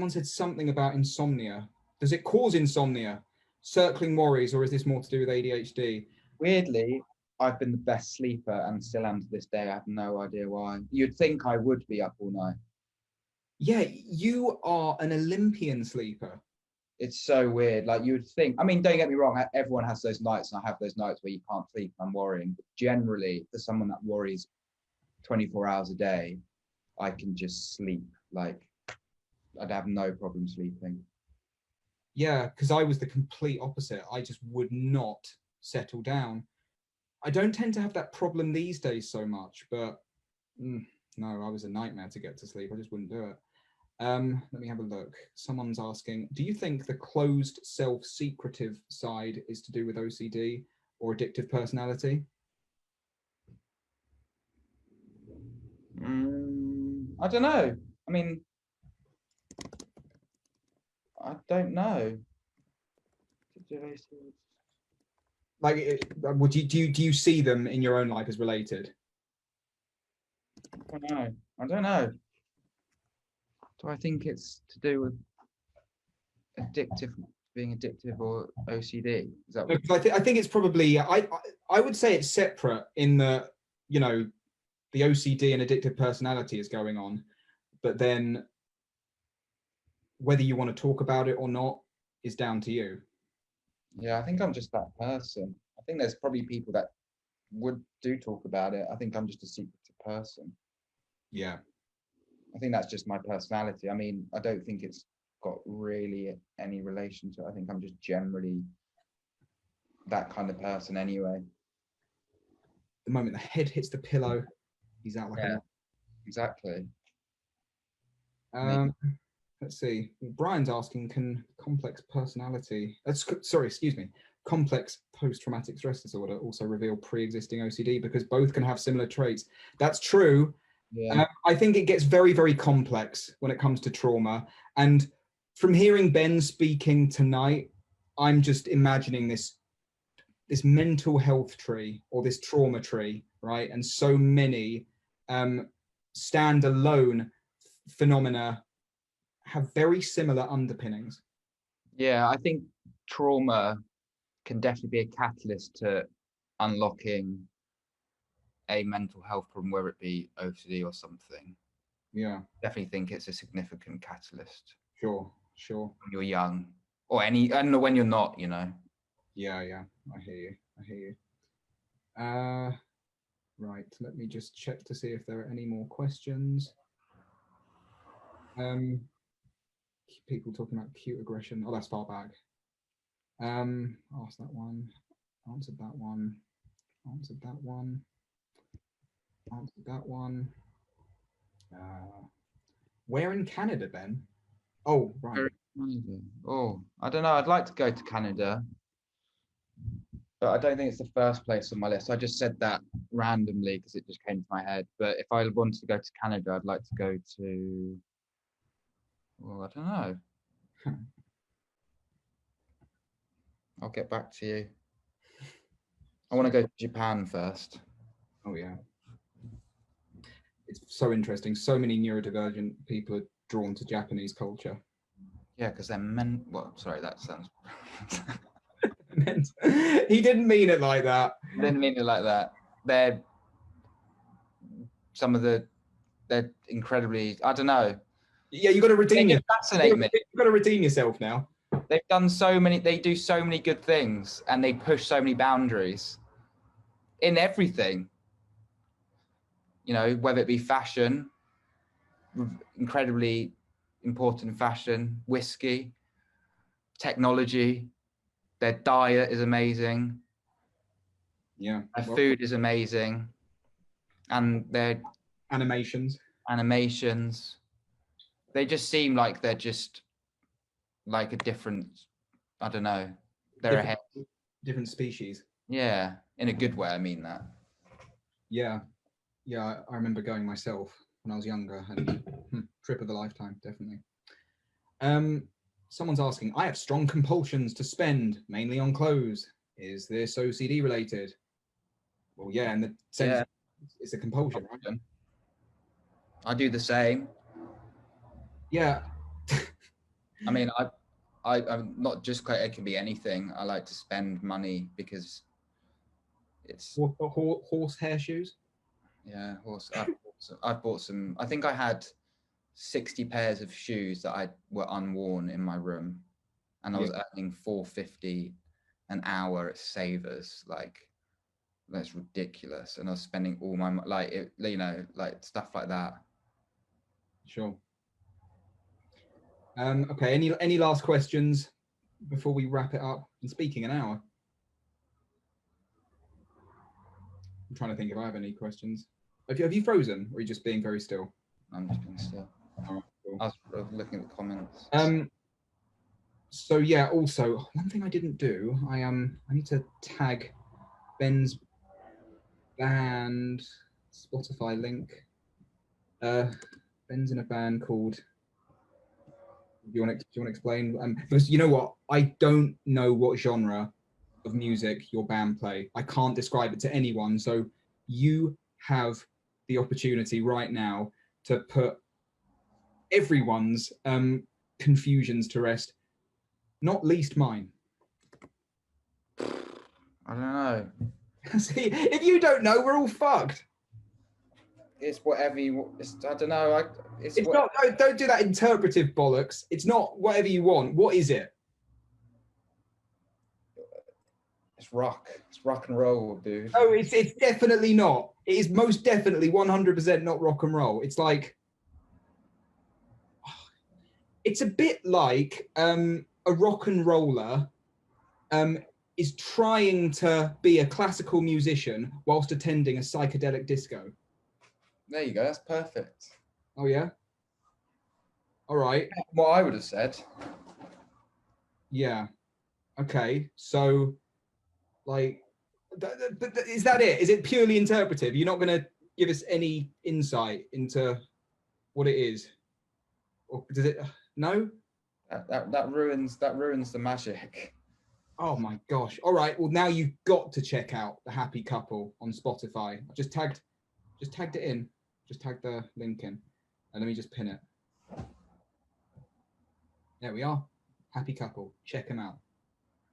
said something about insomnia. Does it cause insomnia? Circling worries, or is this more to do with ADHD? Weirdly, I've been the best sleeper and still am to this day. I have no idea why. You'd think I would be up all night. Yeah, you are an Olympian sleeper. It's so weird. Like, you would think, I mean, don't get me wrong, everyone has those nights, and I have those nights where you can't sleep and I'm worrying. But generally, for someone that worries 24 hours a day, I can just sleep. Like, I'd have no problem sleeping. Yeah, because I was the complete opposite. I just would not settle down. I don't tend to have that problem these days so much, but no, I was a nightmare to get to sleep. I just wouldn't do it. Let me have a look. Someone's asking, do you think the closed self-secretive side is to do with OCD or addictive personality? I don't know. I mean, I don't know. Like, do you see them in your own life as related? I don't know. Do I think it's to do with being addictive or OCD? Is that what... I think it's probably, I would say it's separate in the, you know, the OCD and addictive personality is going on. but then whether you want to talk about it or not is down to you. Yeah, I think I'm just that person. I think there's probably people that do talk about it. I think I'm just a secretive person. Yeah. I think that's just my personality. I mean, I don't think it's got really any relation to it. I think I'm just generally that kind of person anyway. The moment the head hits the pillow, he's out like a light. Exactly. Let's see. Brian's asking, can complex post-traumatic stress disorder also reveal pre-existing OCD? Because both can have similar traits. That's true. Yeah. I think it gets very, very complex when it comes to trauma. And from hearing Ben speaking tonight, I'm just imagining this mental health tree or this trauma tree, right? And so many standalone phenomena have very similar underpinnings. Yeah, I think trauma can definitely be a catalyst to unlocking a mental health problem, whether it be OCD or something. Yeah. Definitely think it's a significant catalyst. Sure. When you're young, or I don't know, when you're not, you know. Yeah, I hear you. Right, let me just check to see if there are any more questions. People talking about cute aggression. Oh, that's far back. Asked that one, answered that one, answered that one, answered that one. Where in Canada, Ben? Oh, right. Oh, I don't know. I'd like to go to Canada, but I don't think it's the first place on my list. I just said that randomly because it just came to my head. But if I wanted to go to Canada, I'd like to go to, well, I don't know. I'll get back to you. I want to go to Japan first. Oh, yeah. It's so interesting. So many neurodivergent people are drawn to Japanese culture. Yeah, because they're men. Well, sorry, that sounds. He didn't mean it like that. I didn't mean it like that. They're they're incredibly. I don't know. Yeah, you got to redeem yourself. Fascinate me. You've got to redeem yourself now. They've done so many. They do so many good things, and they push so many boundaries in everything. You know, whether it be fashion, incredibly important fashion, whiskey, technology. Their diet is amazing. Yeah. Their food is amazing, and their animations. They just seem like they're just like a different. I don't know. They're ahead. Different species. Yeah, in a good way. I mean that. Yeah, I remember going myself when I was younger, and trip of a lifetime, definitely. Someone's asking, I have strong compulsions to spend, mainly on clothes. Is this OCD related? Well, yeah, in the sense it's a compulsion, right? I do the same. Yeah. I mean, I'm not just quite. It can be anything. I like to spend money because it's horse hair shoes. Yeah, horse. I've bought some. I think I had 60 pairs of shoes that were unworn in my room, and I was earning $4.50 an hour at Savers. Like, that's ridiculous. And I was spending all my like stuff like that. Sure. Okay. Any last questions before we wrap it up? And speaking an hour, I'm trying to think if I have any questions. Have you frozen, or are you just being very still? I'm just being still. All right, cool. I was looking at the comments. So yeah, also one thing I didn't do, I need to tag Ben's band Spotify link. Ben's in a band called. Do you want to explain? Because you know what, I don't know what genre of music your band play. I can't describe it to anyone. So you have the opportunity right now to put everyone's confusions to rest, not least mine. I don't know. See, if you don't know, we're all fucked. it's whatever you. It's, I don't know. It's not. Don't do that interpretive bollocks. It's not whatever you want. What is it? It's rock. It's rock and roll, dude. No, it's definitely not. It is most definitely 100% not rock and roll. It's like, it's a bit like a rock and roller is trying to be a classical musician whilst attending a psychedelic disco. There you go. That's perfect. Oh yeah. All right. What I would have said. Yeah. Okay. So, like, is that it? Is it purely interpretive? You're not going to give us any insight into what it is, or does it? No. That ruins the magic. Oh my gosh. All right. Well, now you've got to check out The Happy Couple on Spotify. I just tagged it in. Just tag the link in, and let me just pin it. There we are. Happy Couple. Check them out.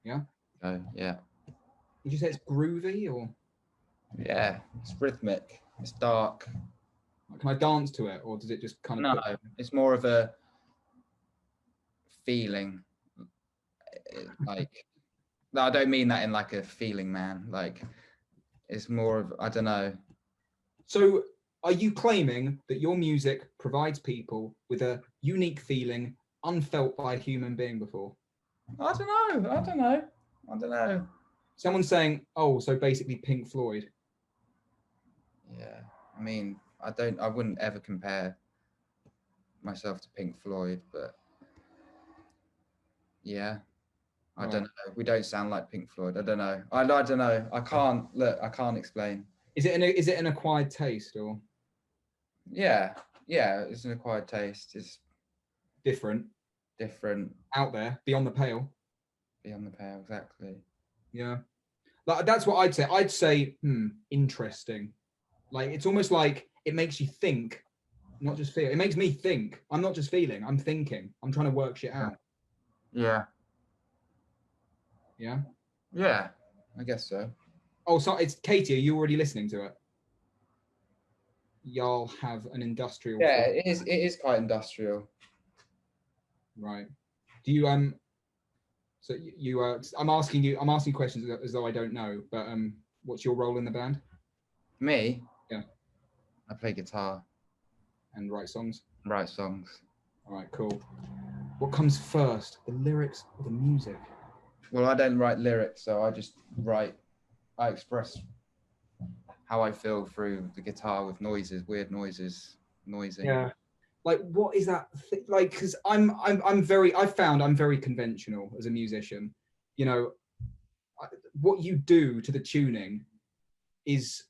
Yeah. Oh yeah. Would you say it's groovy or? Yeah, it's rhythmic. It's dark. Can I dance to it, or does it just kind of? No, it's more of a feeling. Like, no, I don't mean that in like a feeling, man. Like, it's more of, I don't know. So, are you claiming that your music provides people with a unique feeling unfelt by a human being before? I don't know. Someone's saying, oh, so basically Pink Floyd. Yeah, I mean, I wouldn't ever compare myself to Pink Floyd, but yeah, I don't know. We don't sound like Pink Floyd. I don't know. I don't know. I can't explain. Is it an acquired taste or? Yeah, it's an acquired taste. It's different, out there, beyond the pale. Exactly. Yeah, like that's what I'd say. I'd say, interesting. Like, it's almost like it makes you think, not just feel. It makes me think. I'm not just feeling. I'm thinking. I'm trying to work shit out. Yeah. Yeah. Yeah, I guess so. Oh, so it's Katie. Are you already listening to it? Y'all have an industrial. Yeah, it is quite industrial. Right. Do you So you I'm asking questions as though I don't know. But what's your role in the band? Me? Yeah. I play guitar. And write songs. All right, cool. What comes first, the lyrics or the music? Well, I don't write lyrics, so I just write. I express how I feel through the guitar with weird noises, noising. Yeah. Like, what is that? Like, because I found I'm very conventional as a musician. You know, what you do to the tuning is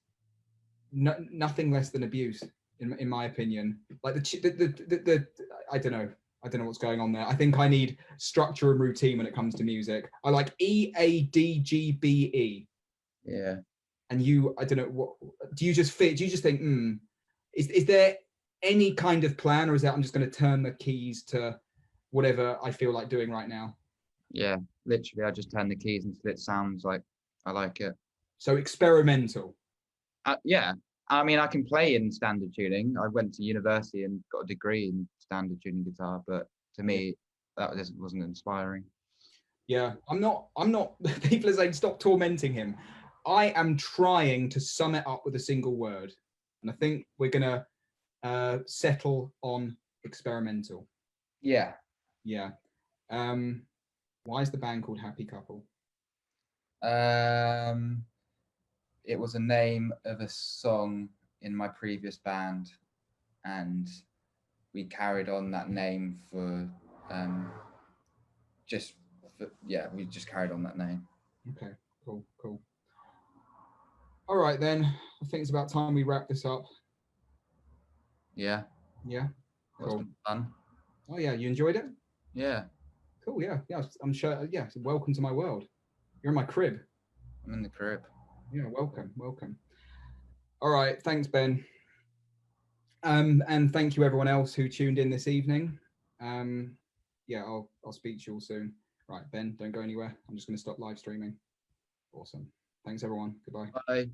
nothing less than abuse, in my opinion. Like the I don't know what's going on there. I think I need structure and routine when it comes to music. I like EADGBE. Yeah. And I don't know, what do you just fit? Do you just think, is there any kind of plan, or is that I'm just going to turn the keys to whatever I feel like doing right now? Yeah, literally, I just turn the keys until it sounds like I like it. So experimental. Yeah, I mean, I can play in standard tuning. I went to university and got a degree in standard tuning guitar, but to me, that wasn't inspiring. Yeah, I'm not. People are saying stop tormenting him. I am trying to sum it up with a single word, and I think we're gonna settle on experimental. Yeah. Yeah. Why is the band called Happy Couple? It was a name of a song in my previous band, and we carried on that name we just carried on that name. Okay, cool. All right then, I think it's about time we wrap this up. Yeah. Yeah. Cool. It's been fun. Oh yeah, you enjoyed it? Yeah. Cool. Yeah. I'm sure. Yeah. Welcome to my world. You're in my crib. I'm in the crib. Yeah. Welcome. All right. Thanks, Ben. And thank you everyone else who tuned in this evening. Yeah, I'll speak to you all soon. Right, Ben, don't go anywhere. I'm just going to stop live streaming. Awesome. Thanks everyone. Goodbye. Bye.